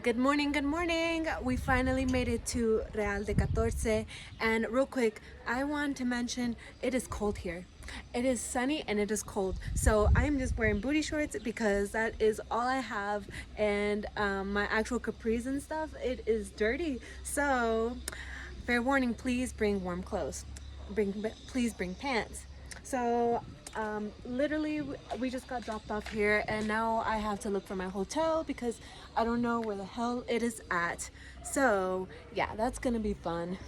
Good morning, good morning. We finally made it to Real de Catorce, and real quick, I want to mention it is cold here. It is sunny and it is cold, so I'm just wearing booty shorts because that is all I have, and my actual capris and stuff, it is dirty. So fair warning, please bring warm clothes. Please bring pants. So literally we just got dropped off here, and now I have to look for my hotel because I don't know where the hell it is at. So yeah, that's gonna be fun.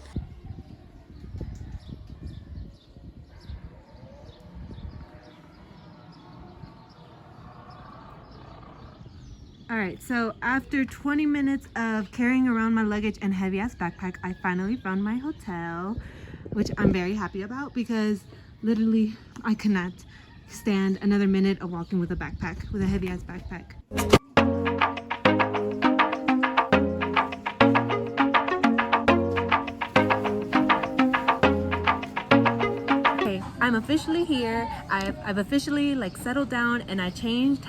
All right, so after 20 minutes of carrying around my luggage and heavy ass backpack, I finally found my hotel, which I'm very happy about because literally I cannot stand another minute of walking with a backpack, with a heavy ass backpack. Okay, I'm officially here. I've officially like settled down, and I changed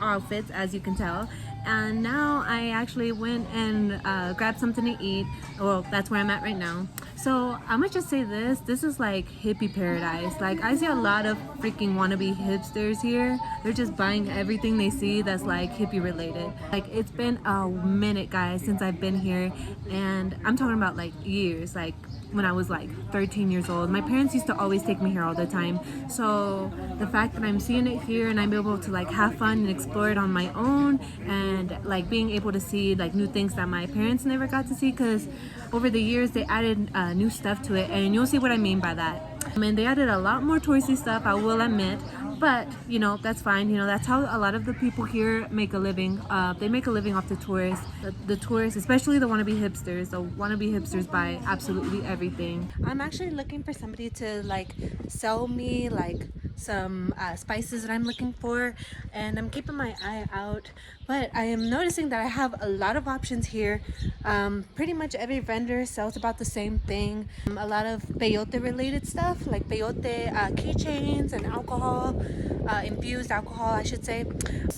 outfits, as you can tell, and now I actually went and grabbed something to eat. Well, that's where I'm at right now. So I'm gonna just say this is like hippie paradise. Like, I see a lot of freaking wannabe hipsters here. They're just buying everything they see that's like hippie related. Like, it's been a minute, guys, since I've been here, and I'm talking about like years, like when I was like 13 years old. My parents used to always take me here all the time. So the fact that I'm seeing it here and I'm able to like have fun and explore it on my own, and like being able to see like new things that my parents never got to see, because over the years they added new stuff to it, and you'll see what I mean by that. I mean, they added a lot more touristy stuff, I will admit, but you know, that's fine. You know, that's how a lot of the people here make a living. They make a living off the tourists. The tourists, especially the wannabe hipsters. The wannabe hipsters buy absolutely everything. I'm actually looking for somebody to like sell me like some spices that I'm looking for, and I'm keeping my eye out, but I am noticing that I have a lot of options here. Pretty much every vendor sells about the same thing. A lot of peyote related stuff, like peyote keychains and alcohol, infused alcohol, I should say.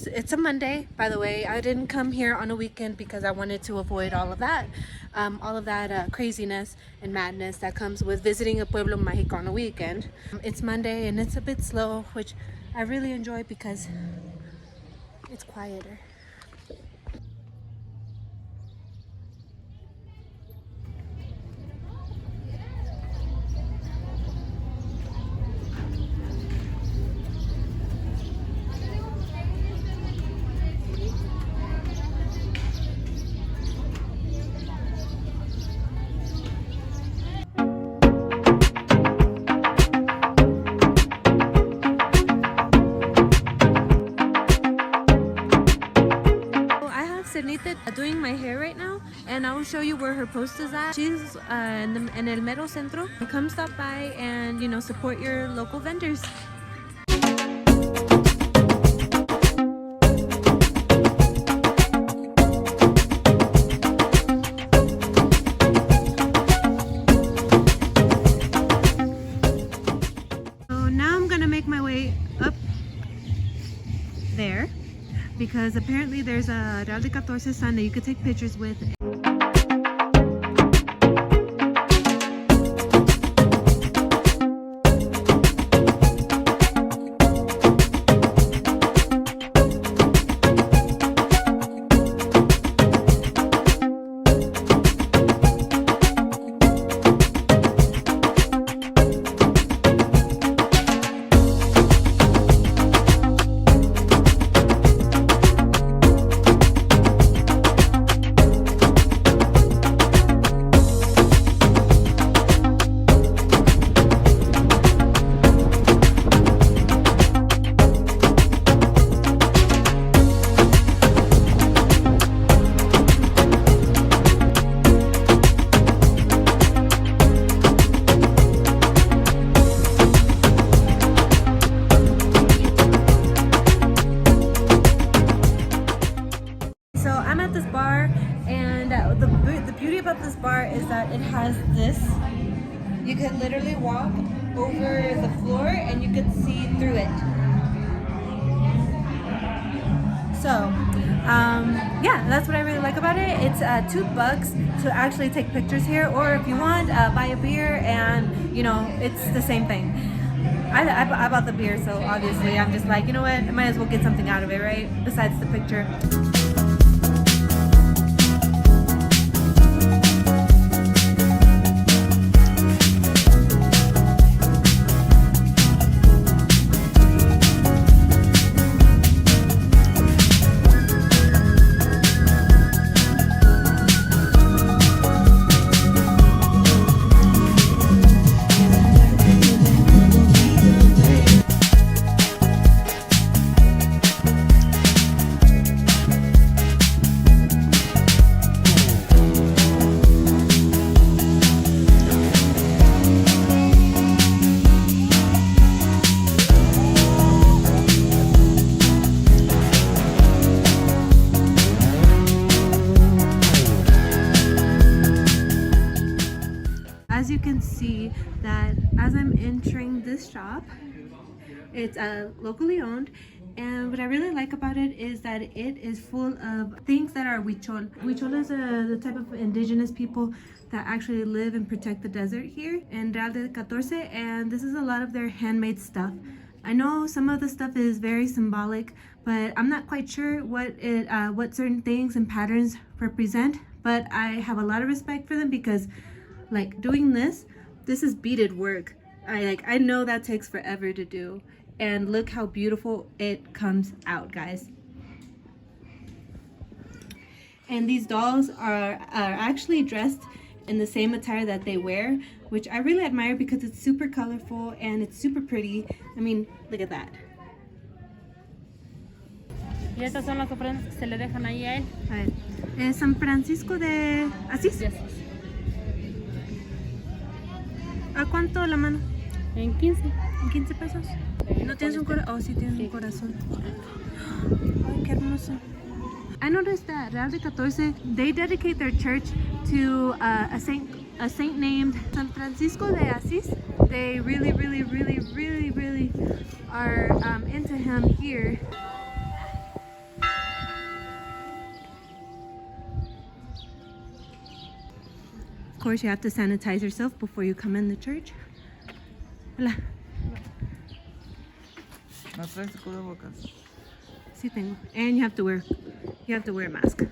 It's a Monday, by the way. I didn't come here on a weekend because I wanted to avoid all of that craziness and madness that comes with visiting a Pueblo Magico on a weekend. It's Monday and it's a bit slow, which I really enjoy because it's quieter. Doing my hair right now, and I will show you where her post is at. She's in el mero centro. Come stop by and, you know, support your local vendors. So now I'm gonna make my way up there, because apparently there's a Real de Catorce sign that you could take pictures with. The beauty about this bar is that it has this. You could literally walk over the floor and you could see through it. So Yeah, that's what I really like about it. It's $2 to actually take pictures here, or if you want, buy a beer, and you know, it's the same thing. I bought the beer, so obviously I'm just like, you know what, I might as well get something out of it, right? Besides the picture. As you can see that as I'm entering this shop, it's locally owned, and what I really like about it is that it is full of things that are huichol. Huichol is the type of indigenous people that actually live and protect the desert here in Real de Catorce, and this is a lot of their handmade stuff. I know some of the stuff is very symbolic, but I'm not quite sure what certain things and patterns represent, but I have a lot of respect for them because like doing this is beaded work. I know that takes forever to do, and look how beautiful it comes out, guys. And these dolls are actually dressed in the same attire that they wear, which I really admire because it's super colorful and it's super pretty. I mean, look at that. Y estas son las ofrendas que se le dejan ahí a él. A ver, San Francisco de Asís. Yes. ¿A cuánto la mano? En 15. ¿En 15 pesos? ¿No tienes un corazón? Oh, sí tienes un corazón. Ay, qué hermoso. I noticed that Real de Catorce, they dedicate their church to a saint named San Francisco de Asís. They really are into him here. Of course, you have to sanitize yourself before you come in the church. Hola. ¿No traes tu cubrebocas? Sí tengo. And you have to wear a mask.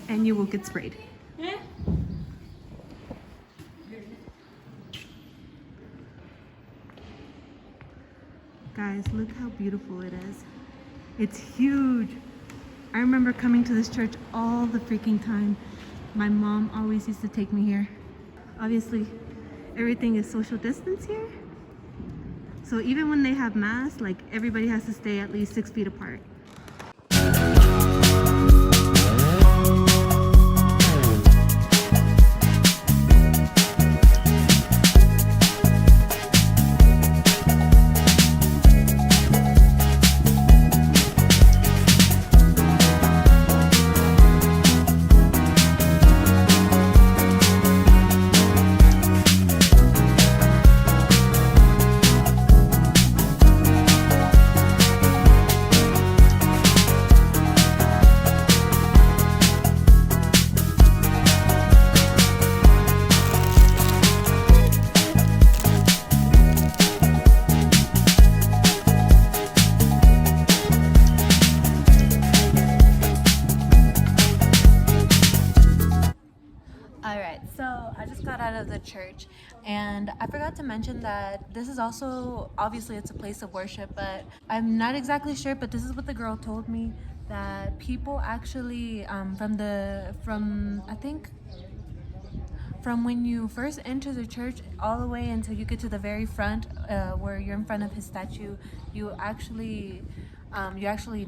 And you will get sprayed. Guys, look how beautiful it is. It's huge. I remember coming to this church all the freaking time. My mom always used to take me here. Obviously, everything is social distance here. So even when they have mass, like everybody has to stay at least 6 feet apart. Of the church, and I forgot to mention that this is also, obviously it's a place of worship, but I'm not exactly sure, but this is what the girl told me, that people actually from I think from when you first enter the church all the way until you get to the very front, where you're in front of his statue, you actually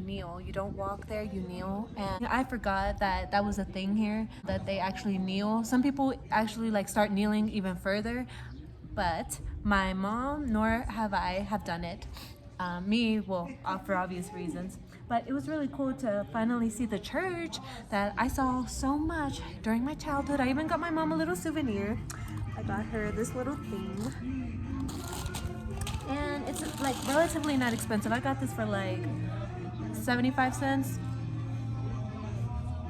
kneel. You don't walk there, you kneel. And I forgot that was a thing here, that they actually kneel. Some people actually like start kneeling even further, but my mom nor have I have done it. Me, well, for obvious reasons. But it was really cool to finally see the church that I saw so much during my childhood. I even got my mom a little souvenir. I got her this little thing. and it's like relatively not expensive. I got this for like 75 cents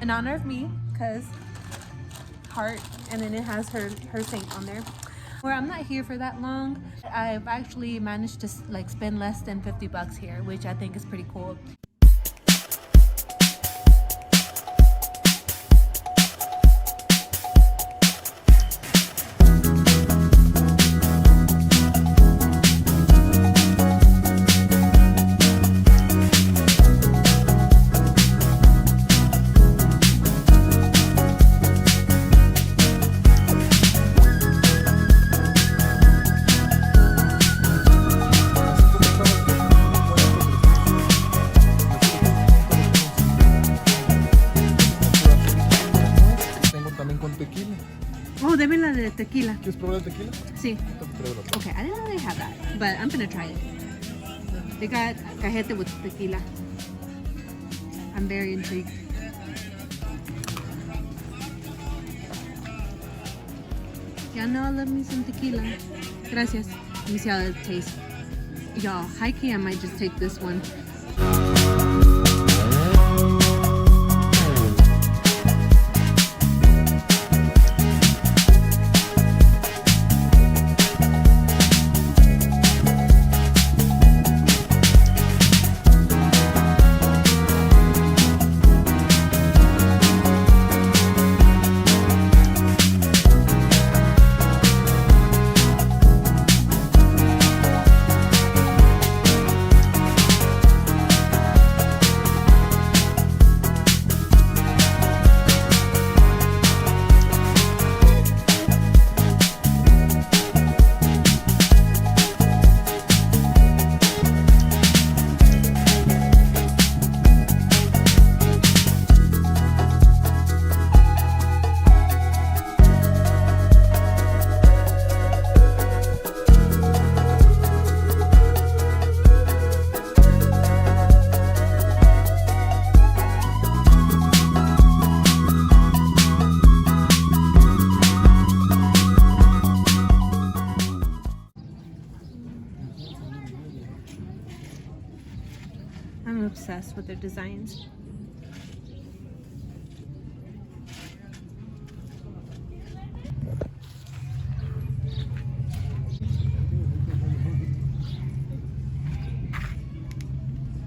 in honor of me, because heart, and then it has her saint on there. Where I'm not here for that long, I've actually managed to like spend less than 50 bucks here, which I think is pretty cool. Oh, deme la de tequila. ¿Quieres probar el tequila? Sí. Okay, I didn't know they had that, but I'm gonna try it. They got cajete with tequila. I'm very intrigued. Y'all know I love me some tequila. Gracias. Let me see how it tastes. Y'all, high key, I might just take this one. I'm obsessed with their designs.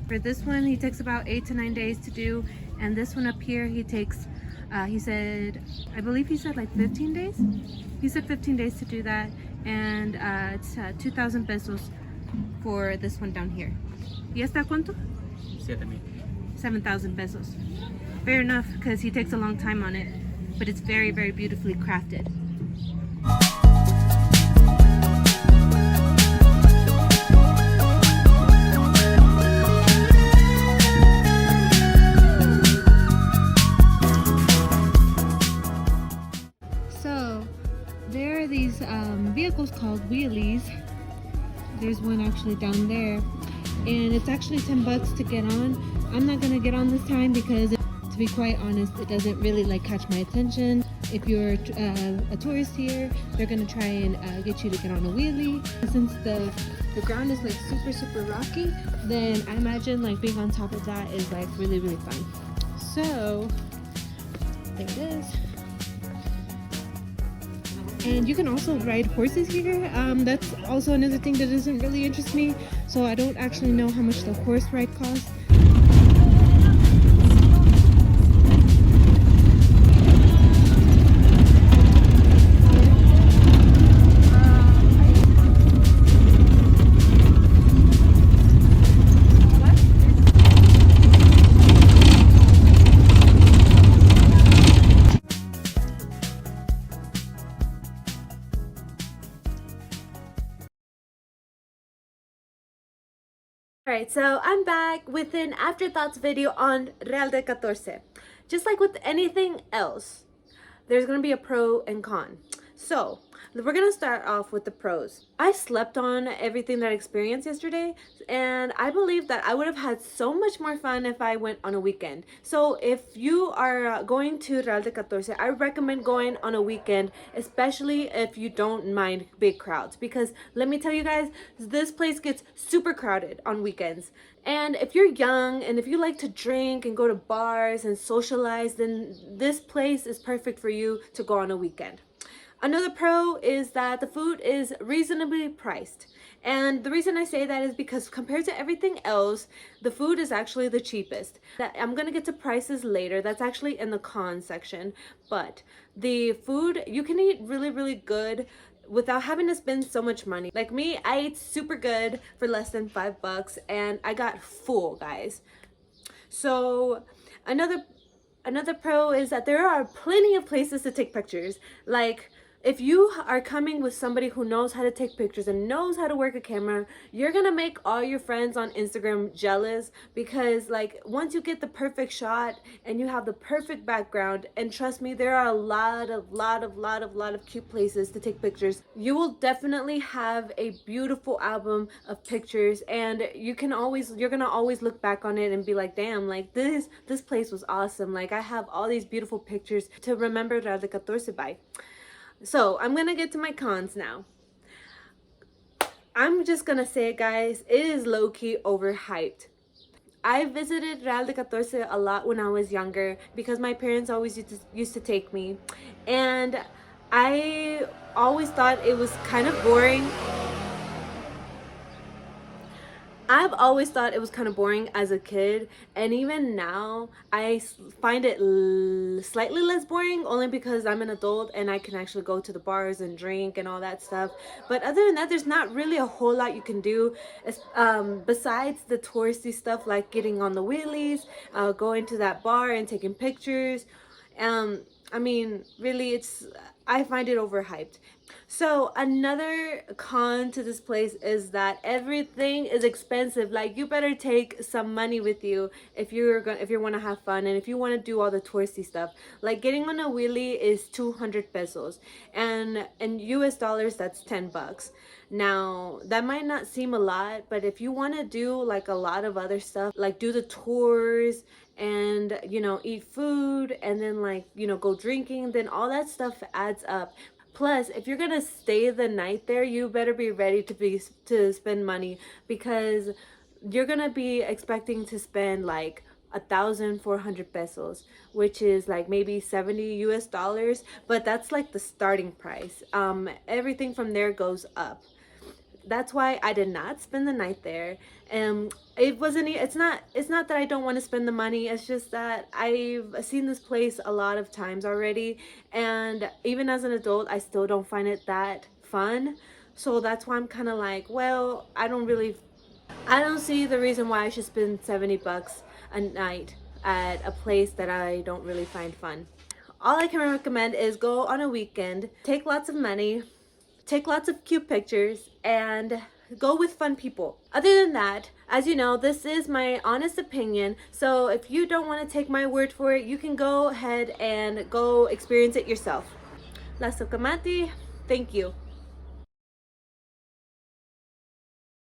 For this one, he takes about 8 to 9 days to do, and this one up here, he takes, he said, I believe he said like 15 days? He said 15 days to do that, and it's 2,000 pesos for this one down here. ¿Y esta cuánto? 7,000. 7,000 pesos. Fair enough, because he takes a long time on it, but it's very, very beautifully crafted. So, there are these vehicles called wheelies. There's one actually down there, and it's actually 10 bucks to get on. I'm not gonna get on this time because, to be quite honest, it doesn't really like catch my attention. If you're a tourist here, they're gonna try and get you to get on a wheelie. Since the ground is like super rocky, then I imagine like being on top of that is like really fun. So there it is. And you can also ride horses here. That's also another thing that doesn't really interest me. So I don't actually know how much the horse ride costs. Alright, so I'm back with an afterthoughts video on Real de Catorce. Just like with anything else, there's going to be a pro and con. So, we're gonna start off with the pros. I slept on everything that I experienced yesterday, and I believe that I would have had so much more fun if I went on a weekend. So, if you are going to Real de Catorce, I recommend going on a weekend, especially if you don't mind big crowds. Because let me tell you guys, this place gets super crowded on weekends. And if you're young and if you like to drink and go to bars and socialize, then this place is perfect for you to go on a weekend. Another pro is that the food is reasonably priced. And the reason I say that is because compared to everything else, the food is actually the cheapest. I'm gonna get to prices later. That's actually in the con section. But the food, you can eat really, really good without having to spend so much money. Like me, I ate super good for less than $5 and I got full, guys. So another pro is that there are plenty of places to take pictures. Like, if you are coming with somebody who knows how to take pictures and knows how to work a camera, you're gonna make all your friends on Instagram jealous, because like once you get the perfect shot and you have the perfect background, and trust me, there are a lot of cute places to take pictures, you will definitely have a beautiful album of pictures, and you're gonna always look back on it and be like, damn, like this place was awesome. Like I have all these beautiful pictures to remember Real de Catorce by. So I'm gonna get to my cons now. I'm just gonna say it, guys, it is low-key overhyped. I visited Real de Catorce a lot when I was younger because my parents always used to take me, and I always thought it was kind of boring. I've always thought it was kind of boring as a kid, and even now I find it slightly less boring, only because I'm an adult and I can actually go to the bars and drink and all that stuff. But other than that, there's not really a whole lot you can do besides the touristy stuff, like getting on the wheelies, going to that bar and taking pictures. I mean, really, I find it overhyped. So another con to this place is that everything is expensive. Like, you better take some money with you if you want to have fun and if you want to do all the touristy stuff. Like, getting on a wheelie is 200 pesos, and in US dollars that's $10. Now, that might not seem a lot, but if you want to do like a lot of other stuff, like do the tours and eat food and then like go drinking, then all that stuff adds up. Plus, if you're gonna stay the night there, you better be ready to spend money, because you're gonna be expecting to spend like 1,400 pesos, which is like maybe 70 US dollars, but that's like the starting price. Everything from there goes up. That's why I did not spend the night there. It's not that I don't want to spend the money, it's just that I've seen this place a lot of times already, and even as an adult I still don't find it that fun. So that's why I'm kind of like, well, I don't see the reason why I should spend $70 a night at a place that I don't really find fun. All I can recommend is go on a weekend, take lots of money, take lots of cute pictures, and go with fun people. Other than that, as you know, this is my honest opinion, so if you don't want to take my word for it, you can go ahead and go experience it yourself. La Socamati, thank you.